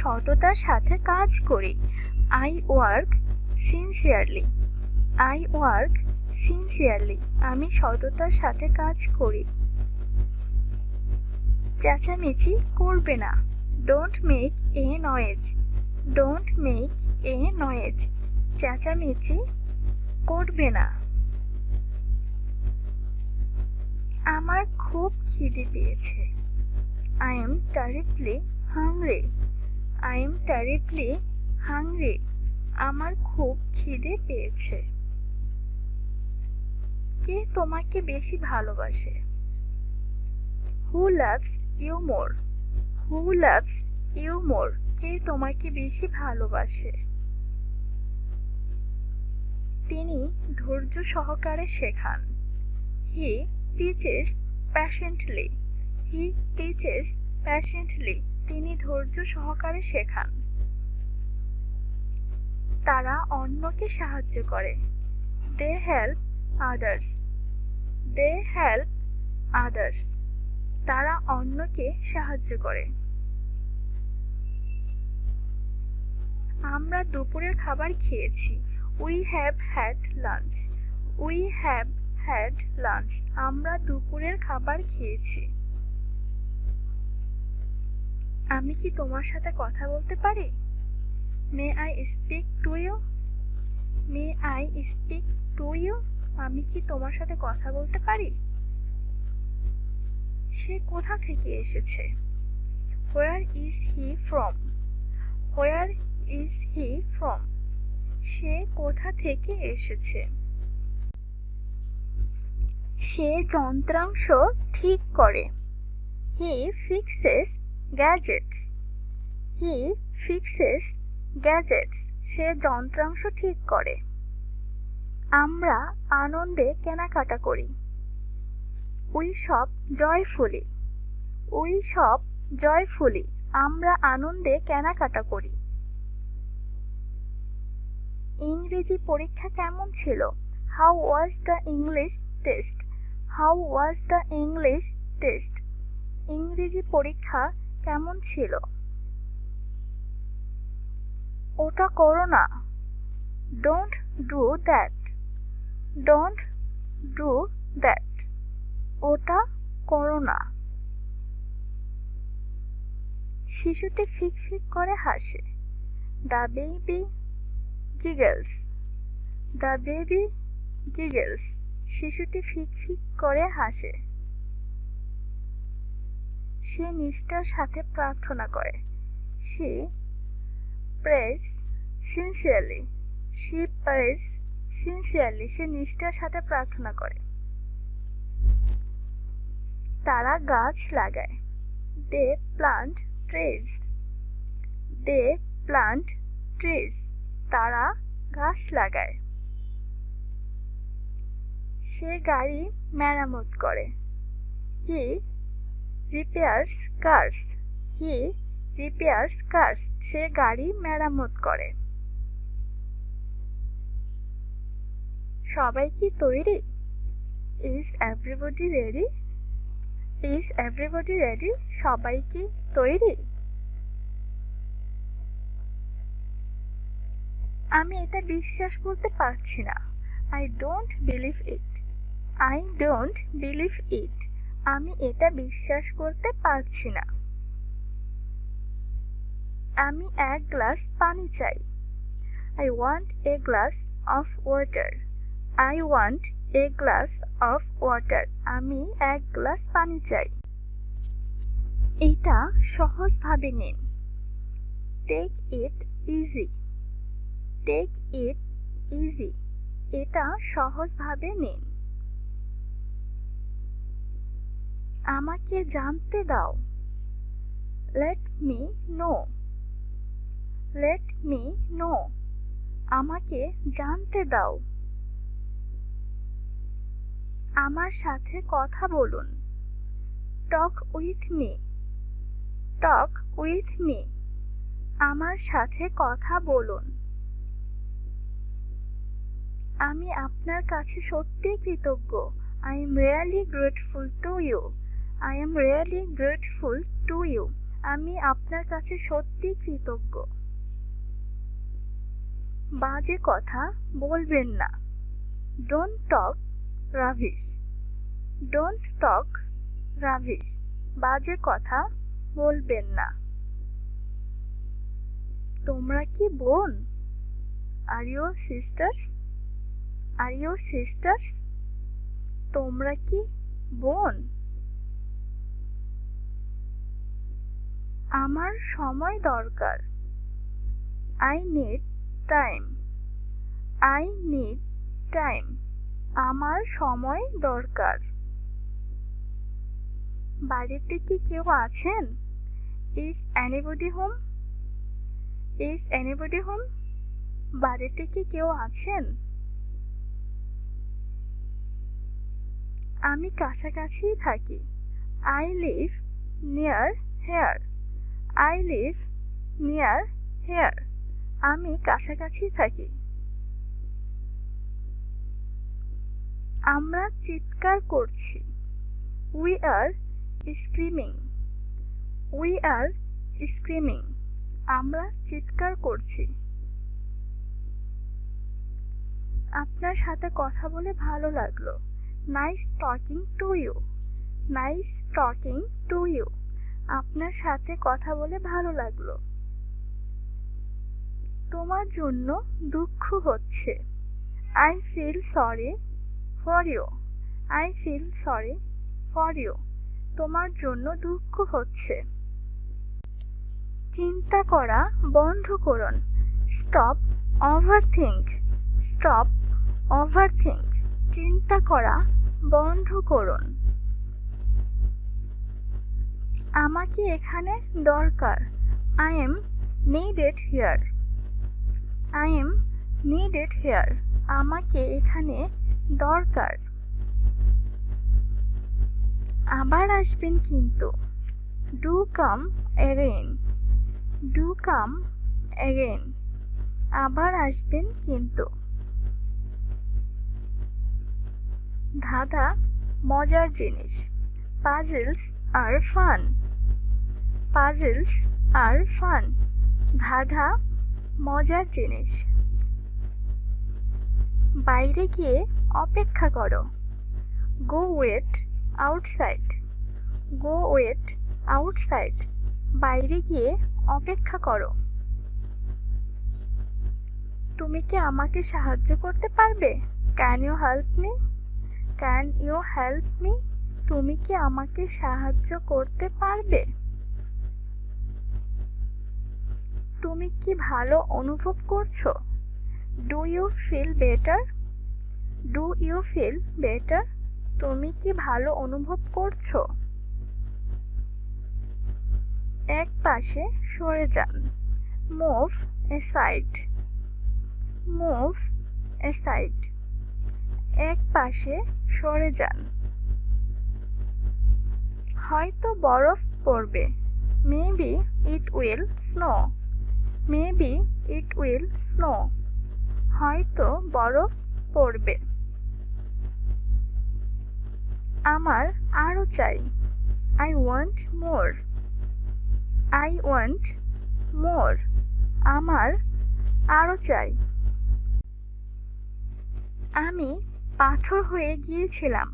সততার সাথে কাজ করি। I work sincerely. I work sincerely. আমি সততার সাথে কাজ করি। চেঁচামেচি করবে না। Don't make a noise. Don't make a noise. চেঁচামেচি করবে না। আমার খুব খিদে পেয়েছে। I am terribly hungry. I am terribly hungry. আমার খুব খিদে পেয়েছে। কে তোমাকে বেশি ভালোবাসে? Who loves you more? Who loves you more? কে তোমাকে বেশি ভালোবাসে? তিনি ধৈর্য সহকারে শেখান। He teaches patiently. He teaches patiently. তিনি ধৈর্য সহকারে শেখান। তারা অন্যকে সাহায্য করে। They help others. They help others. তারা অন্যকে সাহায্য করে। আমরা দুপুরের খাবার খেয়েছি। We have had lunch. We have had lunch. আমরা দুপুরের খাবার খেয়েছি। আমি কি তোমার সাথে কথা বলতে পারি? May I speak to you? May I speak to you? আমি কি তোমার সাথে কথা বলতে পারি? সে কোথা থেকে এসেছে? Where is he from? Where is he from? সে কোথা থেকে এসেছে? সে যন্ত্রাংশ ঠিক করে। He fixes gadgets. He fixes gadgets. সে যন্ত্রাংশ ঠিক করে। আমরা আনন্দে কেনাকাটা করি। We shop joyfully. We shop joyfully. আমরা আনন্দে কেনাকাটা করি। ইংরেজি পরীক্ষা কেমন ছিল? How was the English test? How was the English test? ইংরেজি পরীক্ষা কেমন ছিল? ওটা করো না। Don't do that. Don't do that. ওটা করো না। শিশুটি ফিকফিক করে হাসে। The baby giggles. The baby giggles. শিশুটি ফিকফিক করে হাসে। সে নিষ্ঠার সাথে প্রার্থনা করে। She prays sincerely. She prays sincerely. সে নিষ্ঠার সাথে প্রার্থনা করে। তারা গাছ লাগায়। They plant trees. They plant trees. তারা গাছ লাগায়। সে গাড়ি মেরামত করে। He repairs cars. He repairs cars. সে গাড়ি মেরামত করে। সবাই কি তৈরি? Is everybody ready? Is everybody ready? সবাই কি তৈরি? আমি এটা বিশ্বাস করতে পারছি না। I don't believe it. I don't believe it. আমি এটা বিশ্বাস করতে পারছি না। আমি এক গ্লাস পানি চাই। I want a glass of water. I want a glass of water. আমি এক গ্লাস পানি চাই। এটা সহজভাবে নিন। Take it easy. Take it easy. এটা সহজভাবে নিন। আমাকে জানতে দাও। Let me know. Let me know. আমাকে জানতে দাও। আমার সাথে কথা বলুন। Talk with me. Talk with me. আমার সাথে কথা বলুন। আমি আপনার কাছে সত্যিই কৃতজ্ঞ। I am really grateful to you. I am really grateful to you. আমি আপনার কাছে সত্যি কৃতজ্ঞ। বাজে কথা বলবেন না। Don't talk rubbish. Don't talk rubbish. বাজে কথা বলবেন না। তোমরা কি বোন? Are you sisters? Are you sisters? তোমরা কি বোন? আমার সময় দরকার। I need time. I need time. আমার সময় দরকার। বাড়িতে কি কেউ আছেন? Is anybody home? Is anybody home? বাড়িতে কি কেউ আছেন? আমি কাছাকাছিই থাকি। I live near here. I live near here. আমি কাছাকাছি থাকি। আমরা চিৎকার করছি। We are screaming. We are screaming. আমরা চিৎকার করছি। আপনার সাথে কথা বলে ভালো লাগলো। Nice talking to you. Nice talking to you. আপনার সাথে কথা বলে ভালো লাগলো। তোমার জন্য দুঃখ হচ্ছে। I feel sorry for you. I feel sorry for you. তোমার জন্য দুঃখ হচ্ছে। চিন্তা করা বন্ধ করুন। Stop overthink. Stop overthink. চিন্তা করা বন্ধ করুন। আমাকে এখানে দরকার। I am needed here. I am needed here. আমাকে এখানে দরকার। আবার আসবেন কিন্তু। Do come again. Do come again. আবার আসবেন কিন্তু। ধাঁধা মজার জিনিস। Puzzles are fun. Puzzles are fun. ধাঁধা মজার জিনিস। বাইরে গিয়ে অপেক্ষা করো। গো ওয়েট আউটসাইড। গো ওয়েট আউটসাইড। বাইরে গিয়ে অপেক্ষা করো। তুমি কি আমাকে সাহায্য করতে পারবে? Can you help me? Can you help me? তুমি কি আমাকে সাহায্য করতে পারবে? তুমি কি ভালো অনুভব করছো? Do you feel better? Do you feel better? তুমি কি ভালো অনুভব করছো? এক পাশে সরে যান। Move aside. Move aside. এক পাশে সরে যান। হয়তো বরফ পড়বে। Maybe it will snow. Maybe it will snow. হয়তো বরফ পড়বে। আমার আরো চাই। I want more. I want more. আমার আরো চাই। আমি পাথর হয়ে গিয়েছিলাম।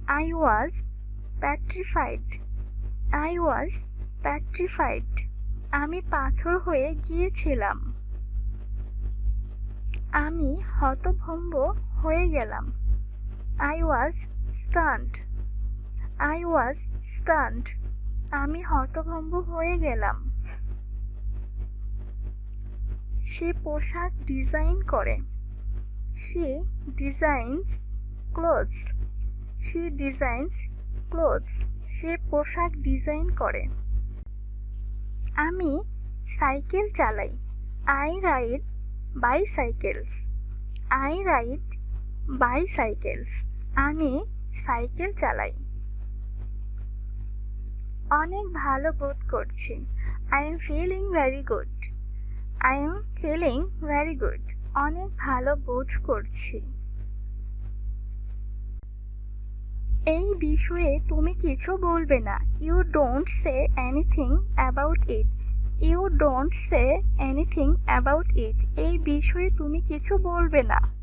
I was petrified. I was petrified. আমি পাথর হয়ে গিয়েছিলাম। আমি হতভম্ব হয়ে গেলাম। I was stand. I was stand. আমি হতভম্ব হয়ে গেলাম। সে পোশাক ডিজাইন করে। She designs clothes. She designs clothes. সে পোশাক ডিজাইন করে। আমি সাইকেল চালাই। I ride bicycles. I ride bicycles. আমি সাইকেল চালাই। অনেক ভালো বোধ করছি। I am feeling very good. I am feeling very good. অনেক ভালো বোধ করছি। এই বিষয়ে তুমি কিছু বলবে না। You don't say anything about it. You don't say anything about it. এই বিষয়ে তুমি কিছু বলবে না।